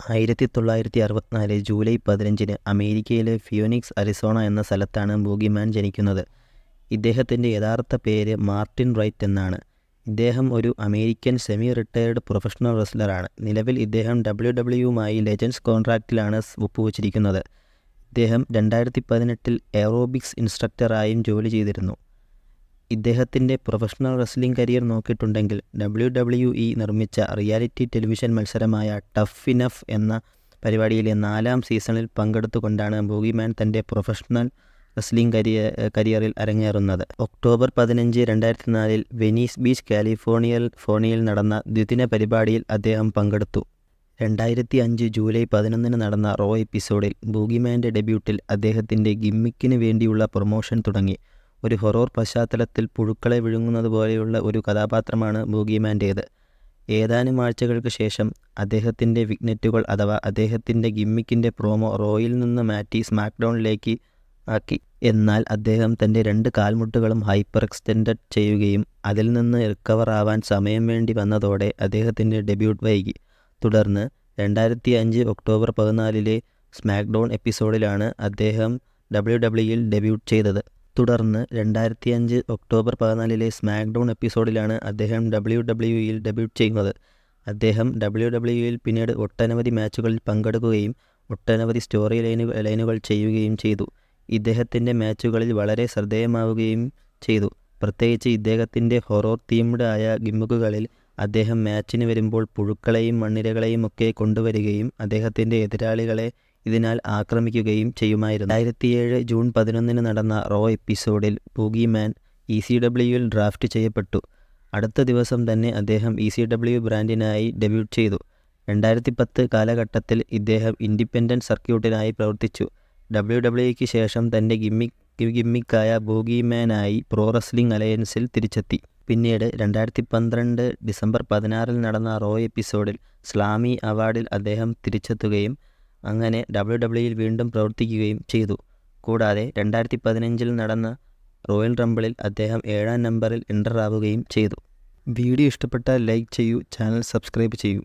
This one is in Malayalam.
1964 ജൂലൈ 15 അമേരിക്കയിലെ ഫിയോനിക്സ്, അരിസോണ എന്ന സ്ഥലത്താണ് ബൂഗിമാൻ ജനിക്കുന്നത്. ഇദ്ദേഹത്തിൻ്റെ യഥാർത്ഥ പേര് മാർട്ടിൻ റൈറ്റ് എന്നാണ്. ഇദ്ദേഹം ഒരു അമേരിക്കൻ സെമി റിട്ടയർഡ് പ്രൊഫഷണൽ റെസ്ലറാണ്. നിലവിൽ ഇദ്ദേഹം WWE ലെജൻഡ്സ് കോൺട്രാക്റ്റിലാണ് ഒപ്പുവച്ചിരിക്കുന്നത്. ഇദ്ദേഹം 2018 എയറോബിക്സ് ഇൻസ്ട്രക്ടറായും ജോലി ചെയ്തിരുന്നു. ഇദ്ദേഹത്തിൻ്റെ പ്രൊഫഷണൽ റെസ്ലിംഗ് കരിയർ നോക്കിയിട്ടുണ്ടെങ്കിൽ WWE നിർമ്മിച്ച റിയാലിറ്റി ടെലിവിഷൻ മത്സരമായ ടഫ് ഇനഫ് എന്ന പരിപാടിയിലെ 4ാം സീസണിൽ പങ്കെടുത്തുകൊണ്ടാണ് ബൂഗിമാൻ തൻ്റെ പ്രൊഫഷണൽ റെസ്ലിംഗ് കരിയറിൽ അരങ്ങേറുന്നത്. ഒക്ടോബർ 15, 2004 വെനീസ് ബീച്ച്, കാലിഫോർണിയയിൽ നടന്ന ദ്വിദിന പരിപാടിയിൽ അദ്ദേഹം പങ്കെടുത്തു. 2005 ജൂലൈ 11 നടന്ന റോ എപ്പിസോഡിൽ ബൂഗിമാൻ്റെ ഡെബ്യൂട്ടിൽ അദ്ദേഹത്തിൻ്റെ ഗിമ്മിക്കിന് വേണ്ടിയുള്ള പ്രൊമോഷൻ തുടങ്ങി. ഒരു ഹൊറർ പശ്ചാത്തലത്തിൽ പുഴുക്കളെ വിഴുങ്ങുന്നത് പോലെയുള്ള ഒരു കഥാപാത്രമാണ് ബൂഗിമാൻ്റേത്. ഏതാനും ആഴ്ചകൾക്ക് ശേഷം അദ്ദേഹത്തിൻ്റെ വിഗ്നെറ്റുകൾ അഥവാ അദ്ദേഹത്തിൻ്റെ ഗിമ്മിക്കിൻ്റെ പ്രോമോ റോയിൽ നിന്ന് മാറ്റി സ്മാക്ഡൗണിലേക്ക് ആക്കി. എന്നാൽ അദ്ദേഹം തൻ്റെ 2 കാൽമുട്ടുകളും ഹൈപ്പർ എക്സ്റ്റെൻഡ് ചെയ്യുകയും അതിൽ നിന്ന് റിക്കവർ ആവാൻ സമയം വേണ്ടി വന്നതോടെ അദ്ദേഹത്തിൻ്റെ ഡെബ്യൂട്ട് വൈകി. തുടർന്ന് 2005 ഒക്ടോബർ 14 സ്മാക്ഡൗൺ എപ്പിസോഡിലാണ് അദ്ദേഹം WWEയിൽ ഡെബ്യൂട്ട് ചെയ്തത്. തുടർന്ന് 2005 ഒക്ടോബർ 14 സ്മാക്ഡൗൺ എപ്പിസോഡിലാണ് അദ്ദേഹം WWEയിൽ ഡെബ്യൂട്ട് ചെയ്യുന്നത്. അദ്ദേഹം WWEയിൽ പിന്നീട് ഒട്ടനവധി മാച്ചുകളിൽ പങ്കെടുക്കുകയും ഒട്ടനവധി സ്റ്റോറി ലൈനുകൾ ചെയ്യുകയും ചെയ്തു. ഇദ്ദേഹത്തിൻ്റെ മാച്ചുകളിൽ വളരെ ശ്രദ്ധേയമാവുകയും ചെയ്തു. പ്രത്യേകിച്ച് ഇദ്ദേഹത്തിൻ്റെ ഹൊറർ തീംഡ് ആയ ഗിമ്മിക്കുകളിൽ അദ്ദേഹം മാച്ചിന് വരുമ്പോൾ പുഴുക്കളെയും മണ്ണിരകളെയും ഒക്കെ കൊണ്ടുവരികയും അദ്ദേഹത്തിൻ്റെ എതിരാളികളെ ഇതിനാൽ ആക്രമിക്കുകയും ചെയ്യുമായിരുന്നു. 2007 ജൂൺ 11 നടന്ന റോ എപ്പിസോഡിൽ ബൂഗിമാൻ ECWയിൽ ഡ്രാഫ്റ്റ് ചെയ്യപ്പെട്ടു. അടുത്ത ദിവസം തന്നെ അദ്ദേഹം ECW ബ്രാൻഡിനായി ഡെബ്യൂട്ട് ചെയ്തു. 2010 കാലഘട്ടത്തിൽ ഇദ്ദേഹം ഇൻഡിപെൻഡൻറ്റ് സർക്യൂട്ടിനായി പ്രവർത്തിച്ചു. WWEക്ക് ശേഷം തൻ്റെ ഗിമ്മിക്കായ ബൂഗിമാനായി പ്രോ റെസ്ലിംഗ് അലയൻസിൽ തിരിച്ചെത്തി. പിന്നീട് 2012 ഡിസംബർ 16 നടന്ന റോ എപ്പിസോഡിൽ സ്ലാമി അവാർഡിൽ അദ്ദേഹം തിരിച്ചെത്തുകയും അങ്ങനെ WWEയിൽ വീണ്ടും പ്രവർത്തിക്കുകയും ചെയ്തു. കൂടാതെ 2015 നടന്ന റോയൽ റംബിളിൽ അദ്ദേഹം 7ാം നമ്പറിൽ എൻ്റർ ആവുകയും ചെയ്തു. വീഡിയോ ഇഷ്ടപ്പെട്ടാൽ ലൈക്ക് ചെയ്യൂ, ചാനൽ സബ്സ്ക്രൈബ് ചെയ്യൂ.